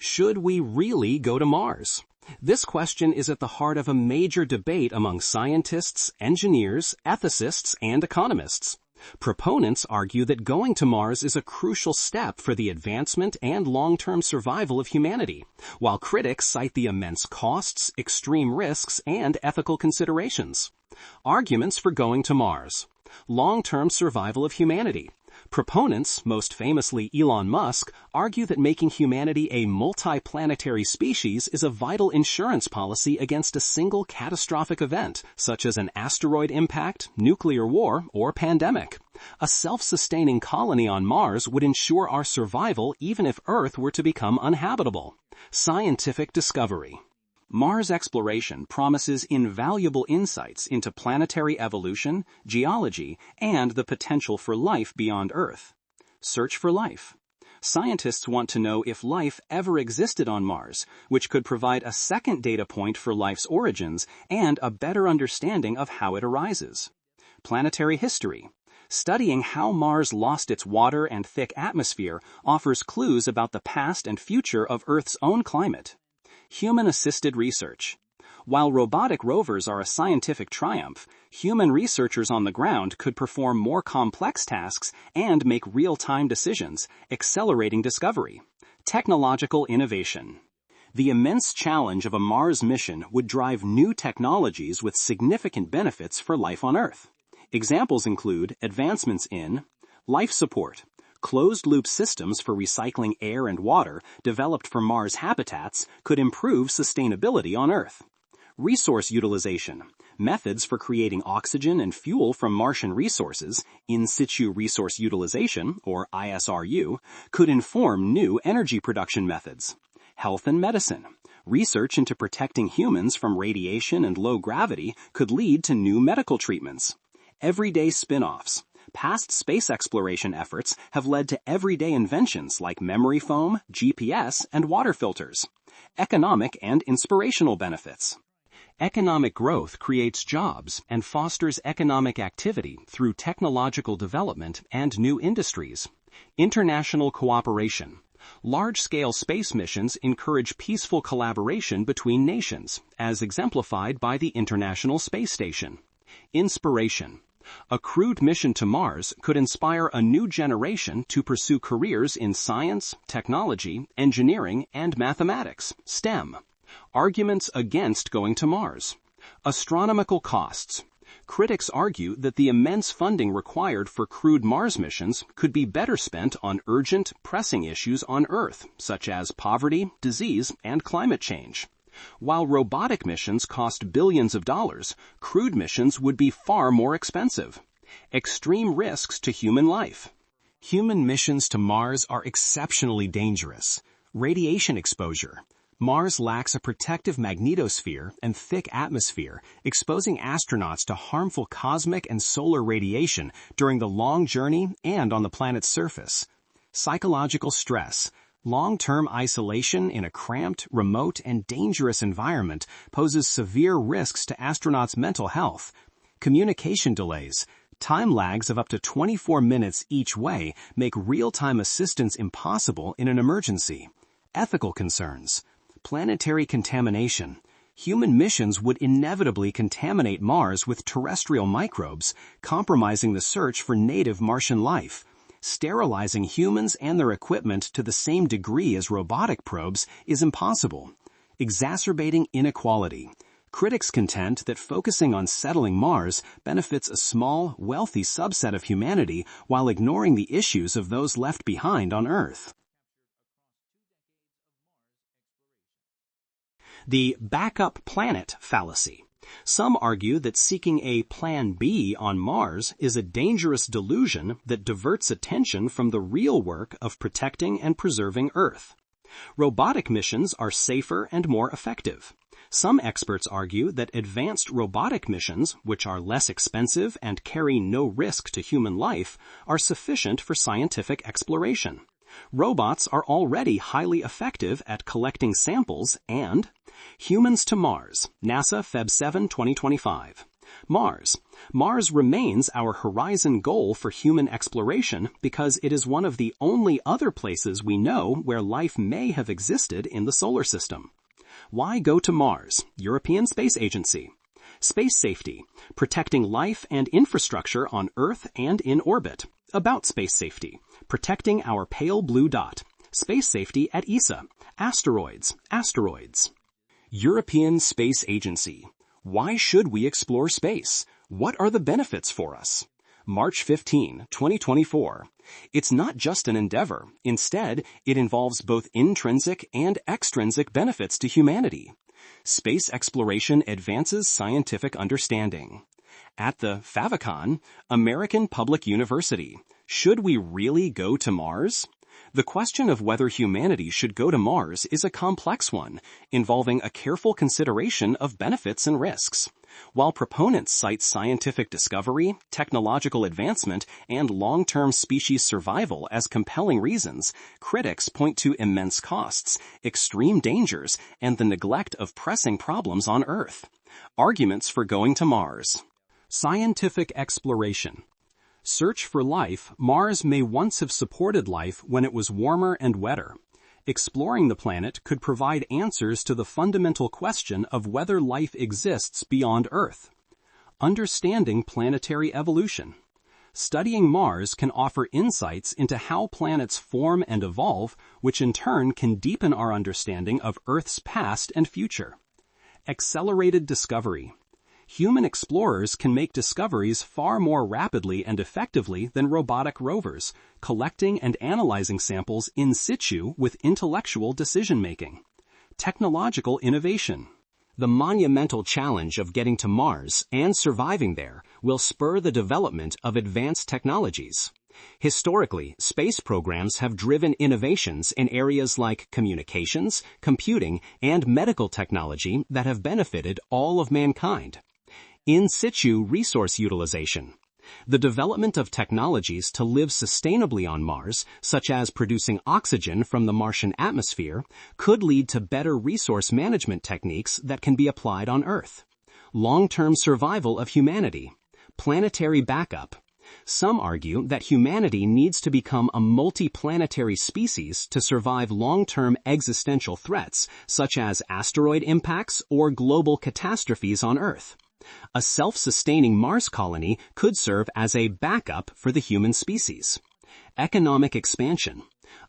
Should we really go to Mars? This question is at the heart of a major debate among scientists, engineers, ethicists, and economists. Proponents argue that going to Mars is a crucial step for the advancement and long-term survival of humanity, while critics cite the immense costs, extreme risks, and ethical considerations. Arguments for going to Mars. Long-term survival of humanity. Proponents, most famously Elon Musk, argue that making humanity a multi-planetary species is a vital insurance policy against a single catastrophic event, such as an asteroid impact, nuclear war, or pandemic. A self-sustaining colony on Mars would ensure our survival even if Earth were to become uninhabitable. Scientific discovery. Mars exploration promises invaluable insights into planetary evolution, geology, and the potential for life beyond Earth. Search for life. Scientists want to know if life ever existed on Mars, which could provide a second data point for life's origins and a better understanding of how it arises. Planetary history. Studying how Mars lost its water and thick atmosphere offers clues about the past and future of Earth's own climate. Human-assisted research. While robotic rovers are a scientific triumph, human researchers on the ground could perform more complex tasks and make real-time decisions, accelerating discovery. Technological innovation. The immense challenge of a Mars mission would drive new technologies with significant benefits for life on Earth. Examples include advancements in life support. Closed-loop systems for recycling air and water developed for Mars habitats could improve sustainability on Earth. Resource utilization. Methods for creating oxygen and fuel from Martian resources, in situ resource utilization, or ISRU, could inform new energy production methods. Health and medicine. Research into protecting humans from radiation and low gravity could lead to new medical treatments. Everyday spin-offs. Past space exploration efforts have led to everyday inventions like memory foam, GPS, and water filters. Economic and inspirational benefits. Economic growth creates jobs and fosters economic activity through technological development and new industries. International cooperation. Large-scale space missions encourage peaceful collaboration between nations, as exemplified by the International Space Station. Inspiration. A crewed mission to Mars could inspire a new generation to pursue careers in science, technology, engineering, and mathematics, STEM. Arguments against going to Mars. Astronomical costs. Critics argue that the immense funding required for crewed Mars missions could be better spent on urgent, pressing issues on Earth, such as poverty, disease, and climate change. While robotic missions cost billions of dollars, crewed missions would be far more expensive. Extreme risks to human life. Human missions to Mars are exceptionally dangerous. Radiation exposure. Mars lacks a protective magnetosphere and thick atmosphere, exposing astronauts to harmful cosmic and solar radiation during the long journey and on the planet's surface. Psychological stress. Long-term isolation in a cramped, remote, and dangerous environment poses severe risks to astronauts' mental health. Communication delays. Time lags of up to 24 minutes each way make real-time assistance impossible in an emergency. Ethical concerns. Planetary contamination. Human missions would inevitably contaminate Mars with terrestrial microbes, compromising the search for native Martian life. Sterilizing humans and their equipment to the same degree as robotic probes is impossible. Exacerbating inequality. Critics contend that focusing on settling Mars benefits a small, wealthy subset of humanity while ignoring the issues of those left behind on Earth. The backup planet fallacy. Some argue that seeking a Plan B on Mars is a dangerous delusion that diverts attention from the real work of protecting and preserving Earth. Robotic missions are safer and more effective. Some experts argue that advanced robotic missions, which are less expensive and carry no risk to human life, are sufficient for scientific exploration. Robots are already highly effective at collecting samples and Humans to Mars, NASA Feb 7, 2025. Mars. Mars remains our horizon goal for human exploration because it is one of the only other places we know where life may have existed in the solar system. Why go to Mars? European Space Agency. Space safety, protecting life and infrastructure on Earth and in orbit. About space safety, protecting our pale blue dot. Space safety at ESA. Asteroids. European Space Agency. Why should we explore space? What are the benefits for us? March 15, 2024. It's not just an endeavor. Instead, it involves both intrinsic and extrinsic benefits to humanity. Space exploration advances scientific understanding. At the Favicon, American Public University. Should we really go to Mars? The question of whether humanity should go to Mars is a complex one, involving a careful consideration of benefits and risks. While proponents cite scientific discovery, technological advancement, and long-term species survival as compelling reasons, critics point to immense costs, extreme dangers, and the neglect of pressing problems on Earth. Arguments for going to Mars. Scientific exploration. Search for life. Mars may once have supported life when it was warmer and wetter. Exploring the planet could provide answers to the fundamental question of whether life exists beyond Earth. Understanding planetary evolution. Studying Mars can offer insights into how planets form and evolve, which in turn can deepen our understanding of Earth's past and future. Accelerated discovery. Human explorers can make discoveries far more rapidly and effectively than robotic rovers, collecting and analyzing samples in situ with intellectual decision-making. Technological innovation. The monumental challenge of getting to Mars and surviving there will spur the development of advanced technologies. Historically, space programs have driven innovations in areas like communications, computing, and medical technology that have benefited all of mankind. In situ resource utilization. The development of technologies to live sustainably on Mars, such as producing oxygen from the Martian atmosphere, could lead to better resource management techniques that can be applied on Earth. Long-term survival of humanity. Planetary backup. Some argue that humanity needs to become a multi-planetary species to survive long-term existential threats, such as asteroid impacts or global catastrophes on Earth. A self-sustaining Mars colony could serve as a backup for the human species. Economic expansion.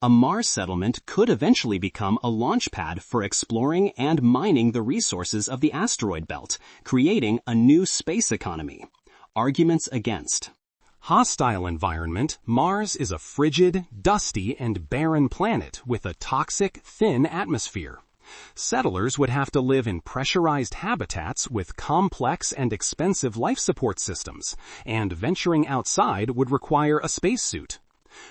A Mars settlement could eventually become a launch pad for exploring and mining the resources of the asteroid belt, creating a new space economy. Arguments against. Hostile environment. Mars is a frigid, dusty, and barren planet with a toxic, thin atmosphere. Settlers would have to live in pressurized habitats with complex and expensive life support systems, and venturing outside would require a spacesuit.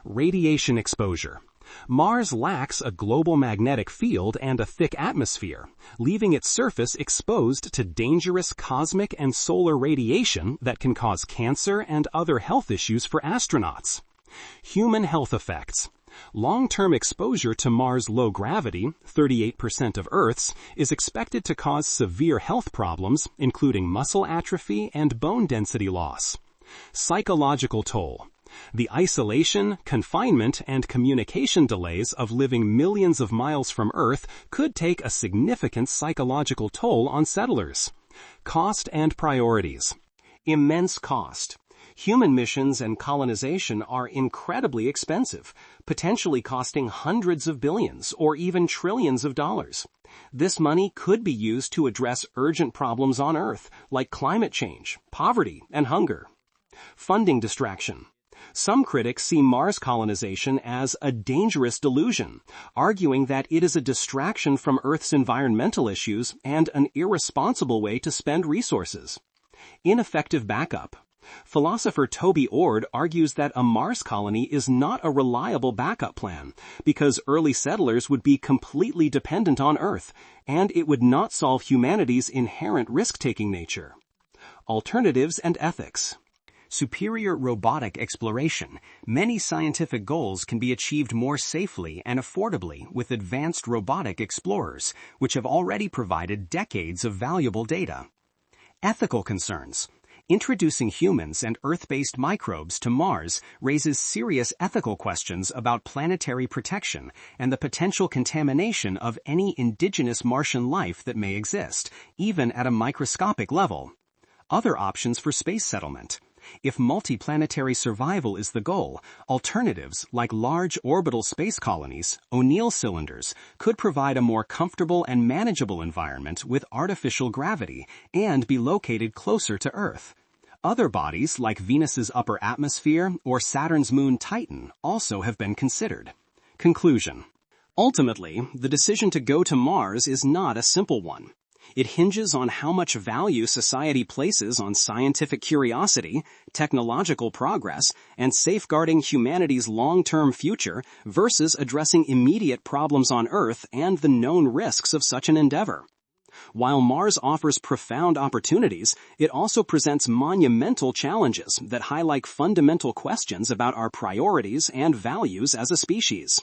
Radiation exposure. Mars lacks a global magnetic field and a thick atmosphere, leaving its surface exposed to dangerous cosmic and solar radiation that can cause cancer and other health issues for astronauts. Human health effects. Long-term exposure to Mars' low gravity, 38% of Earth's, is expected to cause severe health problems, including muscle atrophy and bone density loss. Psychological toll. The isolation, confinement, and communication delays of living millions of miles from Earth could take a significant psychological toll on settlers. Cost and priorities. Immense cost. Human missions and colonization are incredibly expensive, potentially costing hundreds of billions or even trillions of dollars. This money could be used to address urgent problems on Earth, like climate change, poverty, and hunger. Funding distraction. Some critics see Mars colonization as a dangerous delusion, arguing that it is a distraction from Earth's environmental issues and an irresponsible way to spend resources. Ineffective backup. Philosopher Toby Ord argues that a Mars colony is not a reliable backup plan because early settlers would be completely dependent on Earth, and it would not solve humanity's inherent risk-taking nature. Alternatives and ethics. Superior robotic exploration. Many scientific goals can be achieved more safely and affordably with advanced robotic explorers, which have already provided decades of valuable data. Ethical concerns. Introducing humans and Earth-based microbes to Mars raises serious ethical questions about planetary protection and the potential contamination of any indigenous Martian life that may exist, even at a microscopic level. Other options for space settlement. If multiplanetary survival is the goal, alternatives like large orbital space colonies, O'Neill cylinders, could provide a more comfortable and manageable environment with artificial gravity and be located closer to Earth. Other bodies like Venus's upper atmosphere or Saturn's moon Titan also have been considered. Conclusion. Ultimately, the decision to go to Mars is not a simple one. It hinges on how much value society places on scientific curiosity, technological progress, and safeguarding humanity's long-term future versus addressing immediate problems on Earth and the known risks of such an endeavor. While Mars offers profound opportunities, it also presents monumental challenges that highlight fundamental questions about our priorities and values as a species.